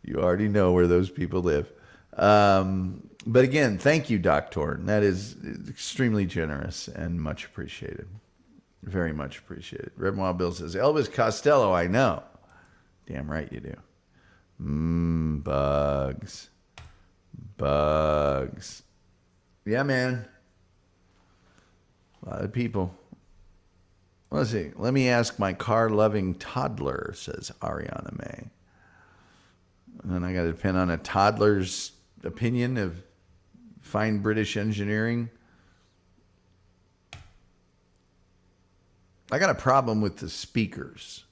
You already know where those people live. But again, thank you, Doc Torn. That is extremely generous and much appreciated. Very much appreciated. Red Wild Bill says, Elvis Costello, I know. Damn right you do. Bugs. Bugs. Yeah, man. A lot of people. Let's see. Let me ask my car-loving toddler, says Ariana May. And then I got to depend on a toddler's opinion of fine British engineering. I got a problem with the speakers.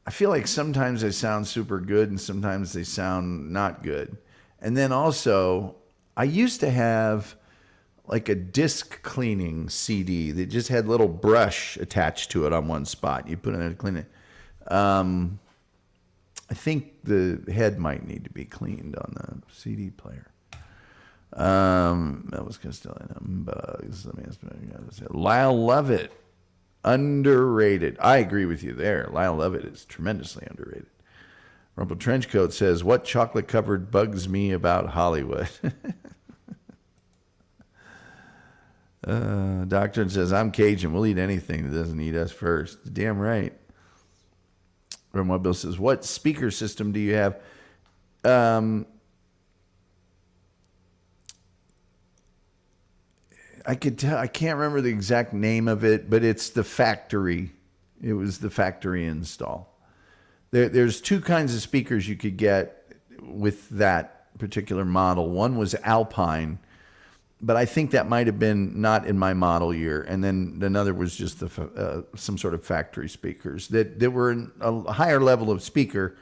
I feel like sometimes they sound super good and sometimes they sound not good. And then also, I used to have like a disc cleaning CD that just had a little brush attached to it on one spot. You put it in to clean it. I think the head might need to be cleaned on the CD player. That was Costello. Bugs. Let me ask. Lyle Lovett. Underrated. I agree with you there. Lyle Lovett is tremendously underrated. Rumple Trenchcoat says, what chocolate covered bugs me about Hollywood? Doctrine says, I'm Cajun. We'll eat anything that doesn't eat us first. Damn right. Rumple Bill says, what speaker system do you have? I can't remember the exact name of it, but it's the factory. It was the factory install. There's two kinds of speakers you could get with that particular model. One was Alpine, but I think that might have been not in my model year. And then another was just some sort of factory speakers that were a higher level of speaker,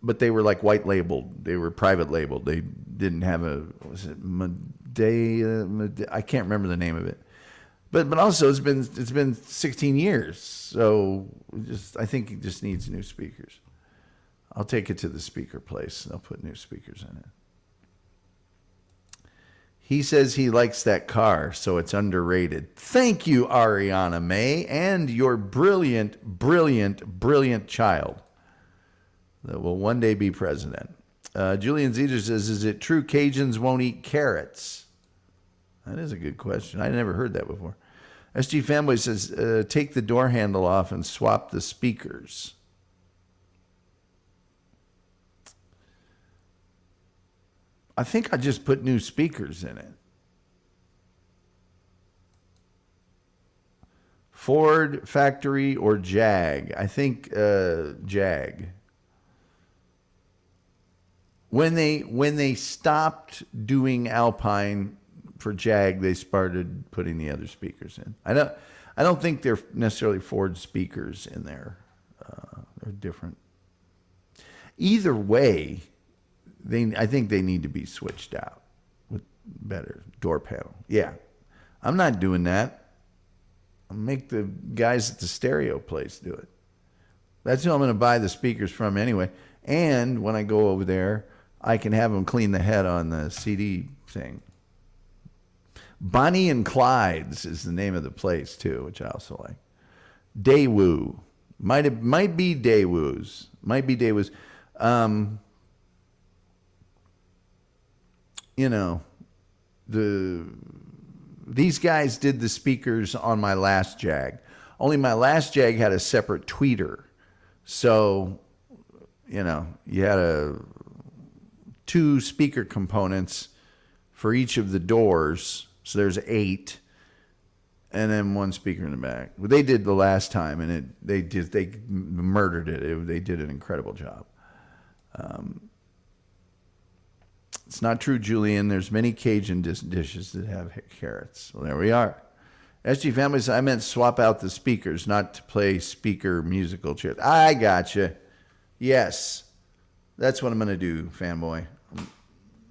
but they were like white labeled. They were private labeled. They didn't have I can't remember the name of it, but also it's been 16 years, so I think it just needs new speakers. I'll take it to the speaker place. They'll put new speakers in it. He says he likes that car, so it's underrated. Thank you, Ariana May, and your brilliant, brilliant, brilliant child that will one day be president. Julian Zeter says, is it true Cajuns won't eat carrots? That is a good question. I never heard that before. SG Fanboy says, take the door handle off and swap the speakers. I think I just put new speakers in it. Ford factory or Jag? I think Jag. When they stopped doing Alpine for Jag, they started putting the other speakers in. I don't think they're necessarily Ford speakers in there. They're different. Either way, I think they need to be switched out with better door panel. Yeah, I'm not doing that. I'll make the guys at the stereo place do it. That's who I'm going to buy the speakers from anyway. And when I go over there, I can have them clean the head on the CD thing. Bonnie and Clyde's is the name of the place too, which I also like. Daewoo. Might be Daewoo's. Might be Daewoo's. You know, these guys did the speakers on my last Jag. Only my last Jag had a separate tweeter. So, you know, you had two speaker components for each of the doors. So there's 8. And then one speaker in the back. Well, they did the last time, and they murdered it. They did an incredible job. It's not true, Julian. There's many Cajun dishes that have carrots. Well, there we are. SG Family says, I meant swap out the speakers, not to play speaker musical chairs. I gotcha. Yes. That's what I'm going to do, fanboy.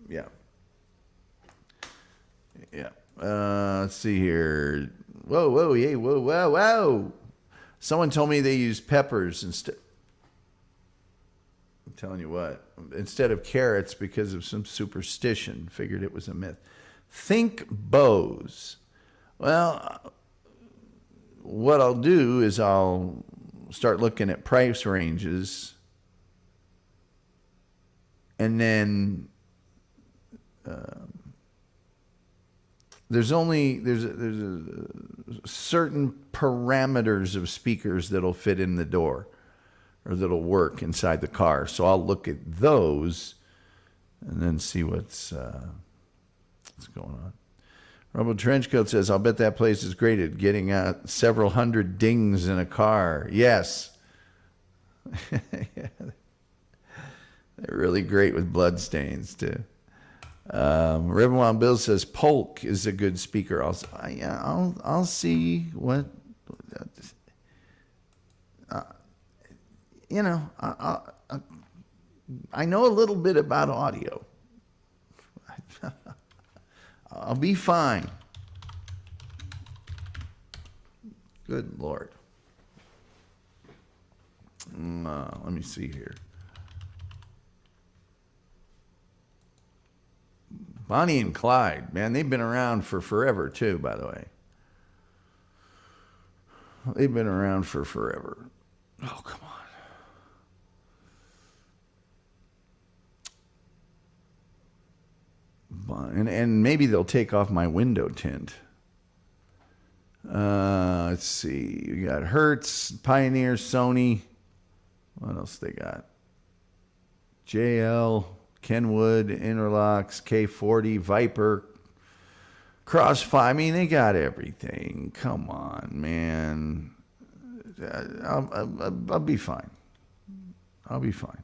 Yeah. Yeah. Let's see here. Whoa, yeah, whoa. Someone told me they use peppers instead. I'm telling you what, instead of carrots because of some superstition. Figured it was a myth. Think bows. Well, what I'll do is I'll start looking at price ranges, and then there's a certain parameters of speakers that'll fit in the door or that'll work inside the car. So I'll look at those and then see what's going on. Rumble Trenchcoat says, I'll bet that place is great at getting out several hundred dings in a car. Yes. Yeah. They're really great with blood stains, too. Riverwild Bill says, Polk is a good speaker. I'll see what... you know, I know a little bit about audio. I'll be fine. Good Lord. Let me see here. Bonnie and Clyde, man, they've been around for forever too, by the way. They've been around for forever. Oh, come on. And maybe they'll take off my window tint. Let's see. We got Hertz, Pioneer, Sony. What else they got? JL, Kenwood, Interlocks, K40, Viper, Crossfire. I mean, they got everything. Come on, man. I'll be fine. I'll be fine.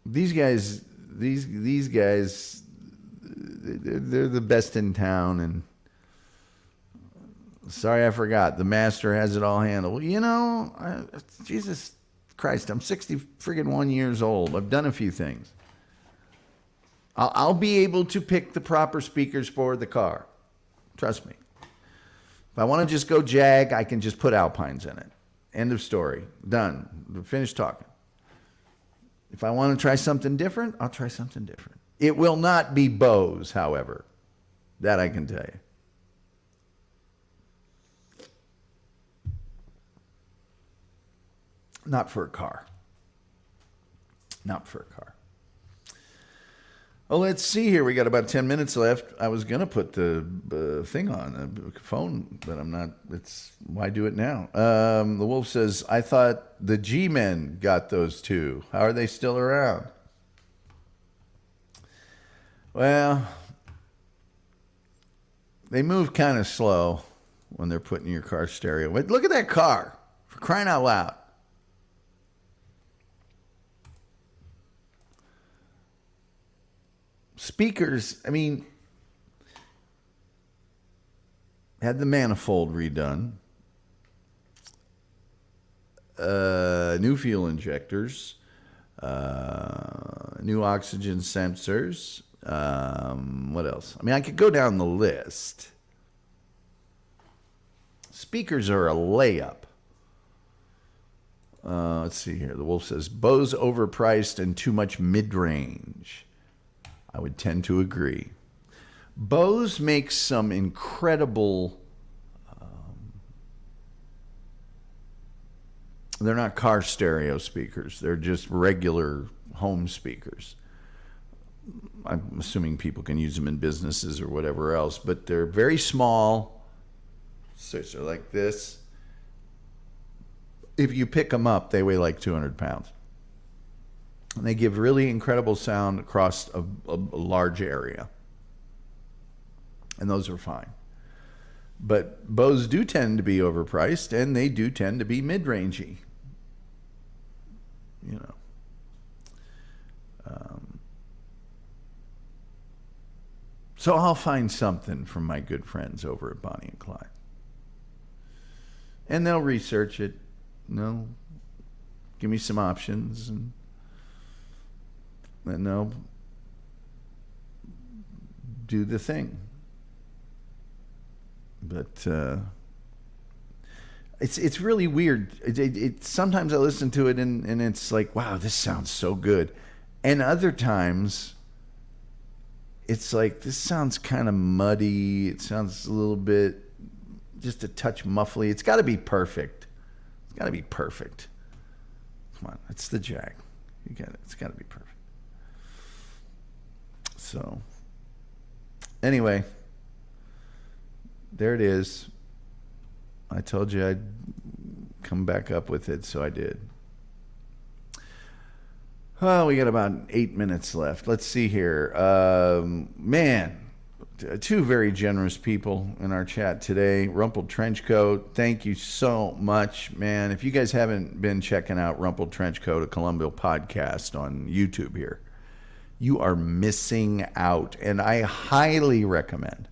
These guys, they're the best in town, and sorry, I forgot. The master has it all handled. You know, Jesus Christ, I'm 61 years old. I've done a few things. I'll be able to pick the proper speakers for the car. Trust me. If I want to just go Jag, I can just put Alpines in it. End of story. Done. Finished talking. If I want to try something different, I'll try something different. It will not be Bose, however. That I can tell you. Not for a car. Not for a car. Oh, let's see here. We got about 10 minutes left. I was going to put the thing on, the phone, but I'm not. Why do it now? The Wolf says, I thought the G-Men got those too. How are they still around? Well, they move kind of slow when they're putting your car stereo. But look at that car, for crying out loud. Speakers, I mean, had the manifold redone. New fuel injectors. New oxygen sensors. What else? I mean, I could go down the list. Speakers are a layup. Let's see here. The Wolf says, Bose overpriced and too much mid-range. I would tend to agree. Bose makes some incredible... they're not car stereo speakers. They're just regular home speakers. I'm assuming people can use them in businesses or whatever else, but they're very small. So they're like this. If you pick them up, they weigh like 200 pounds. And they give really incredible sound across a large area. And those are fine. But Bose do tend to be overpriced, and they do tend to be mid-rangey. You know. So I'll find something from my good friends over at Bonnie and Clyde. And they'll research it. They'll give me some options, and they'll do the thing. But it's really weird. It sometimes I listen to it and it's like, wow, this sounds so good. And other times it's like, this sounds kind of muddy. It sounds a little bit, just a touch muffly. It's got to be perfect. It's got to be perfect. Come on, it's the Jag. You get it. It's got to be perfect. So, anyway, there it is. I told you I'd come back up with it, so I did. Well, we got about 8 minutes left. Let's see here. Man, two very generous people in our chat today. Rumpled Trenchcoat, thank you so much, man. If you guys haven't been checking out Rumpled Trenchcoat, a Colombo podcast on YouTube here, you are missing out, and I highly recommend.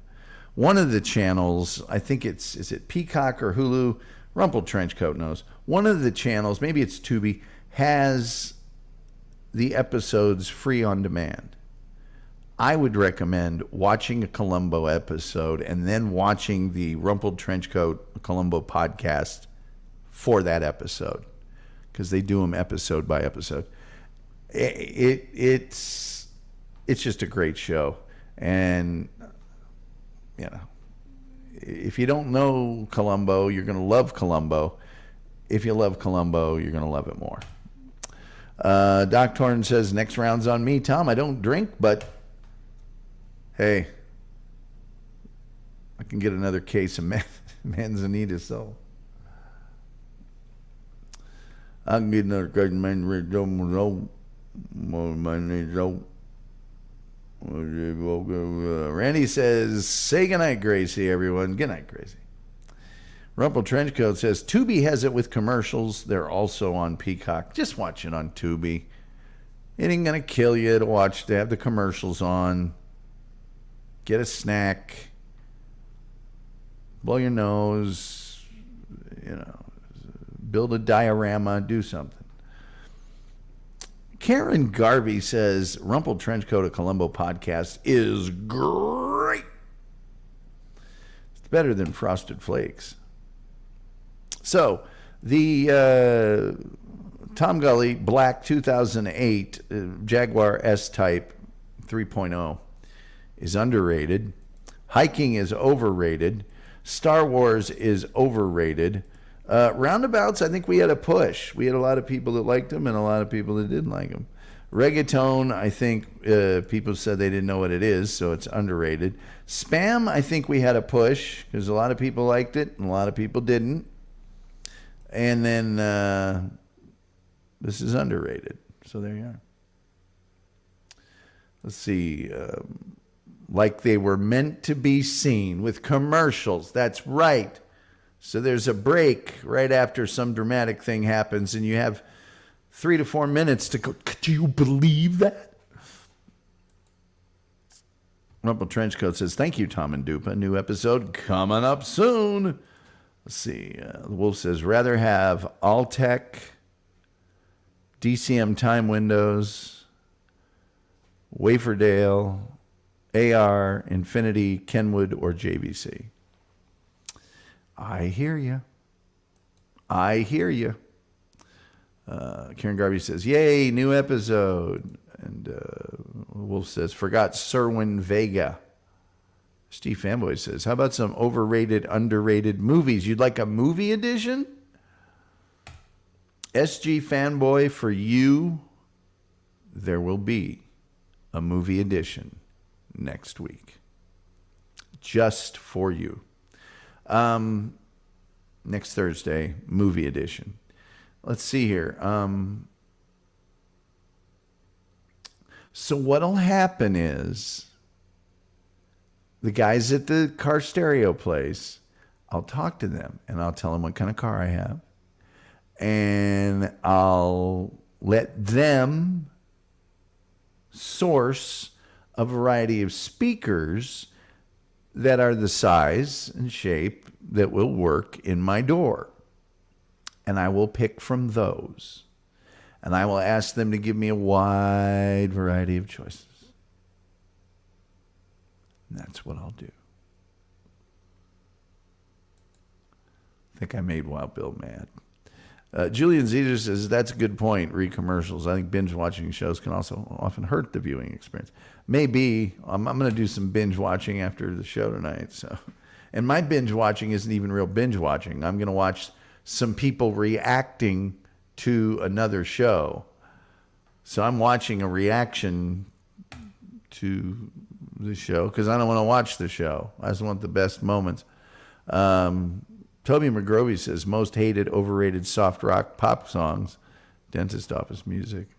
One of the channels, I think is it Peacock or Hulu? Rumpled Trenchcoat knows. One of the channels, maybe it's Tubi, has the episodes free on demand. I would recommend watching a Columbo episode and then watching the Rumpled Trenchcoat Columbo podcast for that episode, because they do them episode by episode. It's just a great show. And you know, if you don't know Columbo, you're going to love Columbo. If you love Columbo, you're going to love it more. Doc Torn says, next round's on me. Tom, I don't drink, but hey, I can get another case of Manzanita, so I can get another case of Manzanita. Randy says, say goodnight, Gracie, everyone. Good night, Gracie. Rumpled Trenchcoat says, Tubi has it with commercials. They're also on Peacock. Just watch it on Tubi. It ain't going to kill you to watch. They have the commercials on. Get a snack. Blow your nose. You know, build a diorama. Do something. Karen Garvey says, Rumpled Trenchcoat, a Columbo podcast, is great. It's better than Frosted Flakes. So, the Tom Gully Black 2008 Jaguar S-Type 3.0 is underrated. Hiking is overrated. Star Wars is overrated. Roundabouts, I think we had a push. We had a lot of people that liked them and a lot of people that didn't like them. Reggaeton, I think people said they didn't know what it is, so it's underrated. Spam, I think we had a push because a lot of people liked it and a lot of people didn't. And then this is underrated. So there you are. Let's see. like they were meant to be seen with commercials. That's right. So there's a break right after some dramatic thing happens, and you have 3 to 4 minutes to go. Could you believe that? Rumple Trenchcoat says, thank you, Tom and Dupa. New episode coming up soon. Let's see. The Wolf says, rather have Alltech, DCM time windows, Waferdale, AR, Infinity, Kenwood, or JVC. I hear you. I hear you. Karen Garvey says, yay, new episode. And Wolf says, forgot Serwin Vega. Steve Fanboy says, how about some overrated, underrated movies? You'd like a movie edition? SG Fanboy, for you, there will be a movie edition next week. Just for you. Next Thursday, movie edition. Let's see here. So what'll happen is the guys at the car stereo place, I'll talk to them and I'll tell them what kind of car I have. And I'll let them source a variety of speakers that are the size and shape that will work in my door. And I will pick from those. And I will ask them to give me a wide variety of choices. And that's what I'll do. I think I made Wild Bill mad. Julian Zeter says, that's a good point, read commercials. I think binge watching shows can also often hurt the viewing experience. Maybe. I'm going to do some binge watching after the show tonight. So, and my binge watching isn't even real binge watching. I'm going to watch some people reacting to another show. So I'm watching a reaction to the show because I don't want to watch the show. I just want the best moments. Toby McGrovey says, most hated, overrated soft rock pop songs, dentist office music.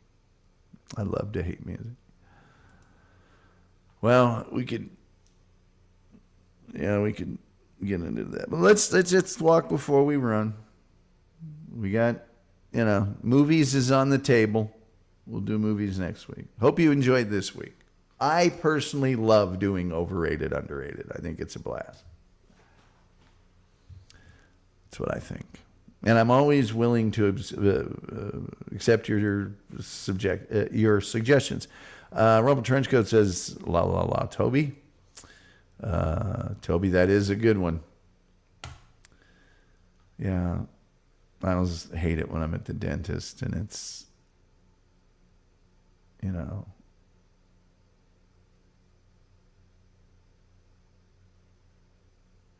I love to hate music. Well, we could get into that. But let's just walk before we run. We got, movies is on the table. We'll do movies next week. Hope you enjoyed this week. I personally love doing overrated, underrated. I think it's a blast. That's what I think. And I'm always willing to accept your suggestions. Rumble Trenchcoat says, la, la, la, Toby. Toby, that is a good one. Yeah. I always hate it when I'm at the dentist and it's,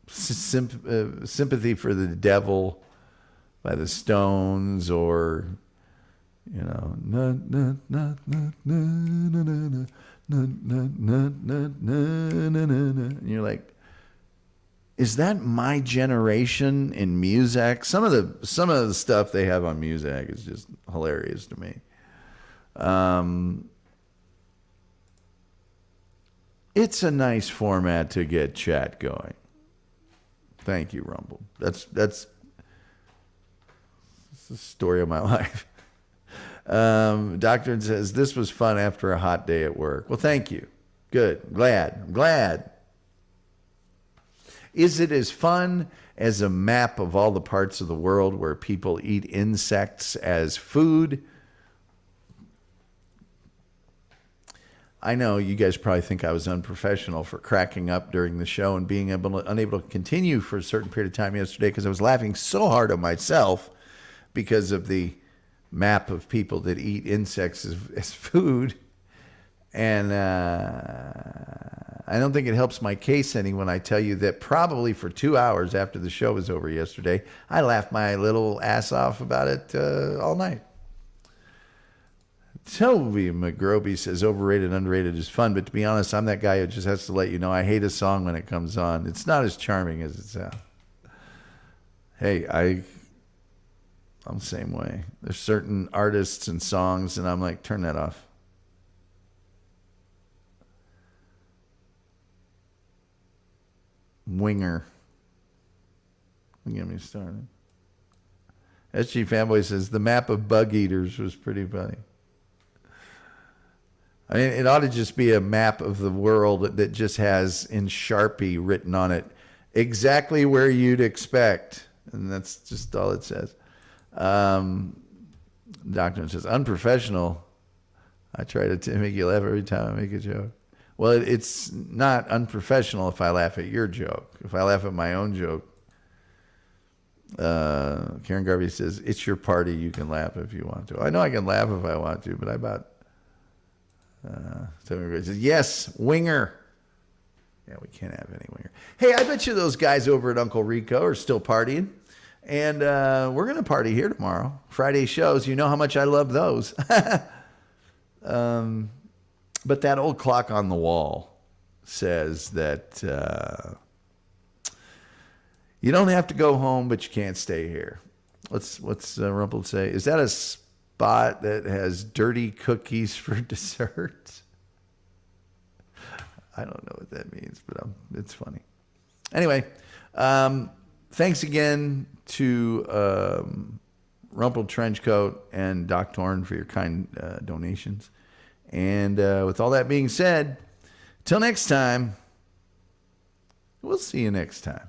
Sympathy for the Devil by the Stones, or and you're like, is that my generation in music? Some of the stuff they have on music is just hilarious to me. It's a nice format to get chat going. Thank you, Rumble. That's the story of my life. Doctor says, this was fun after a hot day at work. Well, thank you. Good. I'm glad. Is it as fun as a map of all the parts of the world where people eat insects as food? I know you guys probably think I was unprofessional for cracking up during the show and being unable to continue for a certain period of time yesterday because I was laughing so hard at myself because of the map of people that eat insects as food. And I don't think it helps my case any when I tell you that probably for 2 hours after the show was over yesterday, I laughed my little ass off about it all night. Toby McGroby says, overrated, underrated is fun, but to be honest, I'm that guy who just has to let you know I hate a song when it comes on. It's not as charming as it sounds. Hey, I'm the same way. There's certain artists and songs, and I'm like, turn that off. Winger. Don't get me started. SG Fanboy says the map of bug eaters was pretty funny. I mean, it ought to just be a map of the world that just has in Sharpie written on it exactly where you'd expect. And that's just all it says. Doctor says, unprofessional. I try to make you laugh every time I make a joke. Well, it's not unprofessional if I laugh at your joke. If I laugh at my own joke. Karen Garvey says, it's your party. You can laugh if you want to. I know I can laugh if I want to, but I about... says, yes, winger. Yeah, we can't have any winger. Hey, I bet you those guys over at Uncle Rico are still partying. And we're going to party here tomorrow. Friday shows. You know how much I love those. But that old clock on the wall says that you don't have to go home, but you can't stay here. What's Rumpled say? Is that a spot that has dirty cookies for dessert? I don't know what that means, but it's funny. Anyway, thanks again to Rumpled Trenchcoat and Doc Torn for your kind donations. And with all that being said, till next time, we'll see you next time.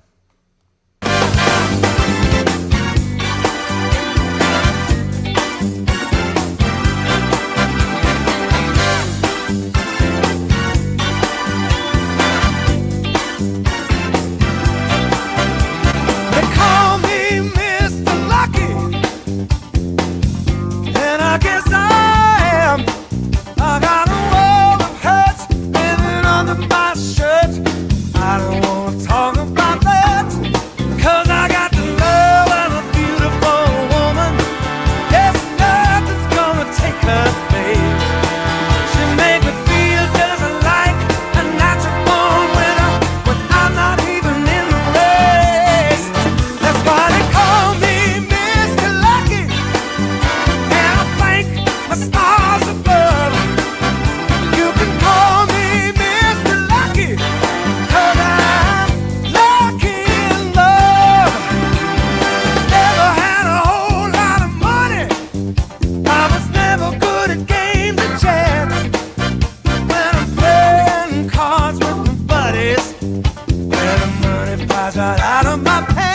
Right out of my pants.